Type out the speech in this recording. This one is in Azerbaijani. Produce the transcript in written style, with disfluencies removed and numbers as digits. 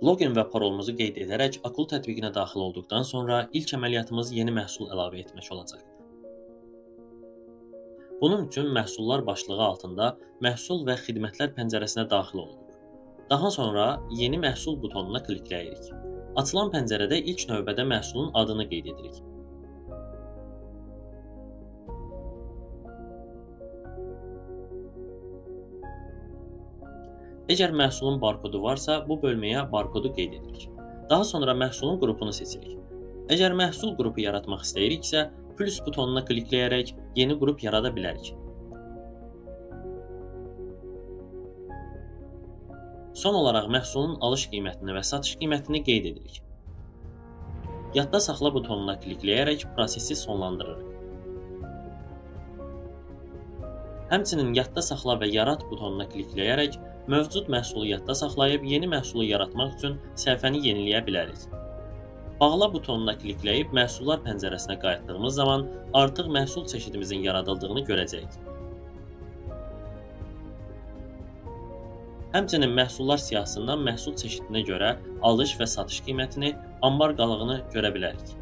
Login və parolumuzu qeyd edərək Akul tətbiqinə daxil olduqdan sonra ilk əməliyyatımız yeni məhsul əlavə etmək olacaq. Bunun üçün məhsullar başlığı altında məhsul və xidmətlər pəncərəsinə daxil oluruq. Daha sonra yeni məhsul butonuna klikləyirik. Açılan pəncərədə ilk növbədə məhsulun adını qeyd edirik. Əgər məhsulun barkodu varsa, bu bölməyə barkodu qeyd edirik. Daha sonra məhsulun qrupunu seçirik. Əgər məhsul qrupu yaratmaq istəyiriksə, plus butonuna klikləyərək yeni qrup yarada bilərik. Son olaraq məhsulun alış qiymətini və satış qiymətini qeyd edirik. Yadda saxla butonuna klikləyərək prosesi sonlandırırıq. Həmçinin yadda saxla və yarat butonuna klikləyərək mövcud məhsulu yadda saxlayıb yeni məhsulu yaratmaq üçün səhifəni yeniləyə bilərik. Bağla butonuna klikləyib məhsullar pəncərəsinə qayıtdığımız zaman artıq məhsul çeşidimizin yaradıldığını görəcəyik. Həmçinin məhsullar siyahısından məhsul çeşidinə görə alış və satış qiymətini, ambar qalığını görə bilərik.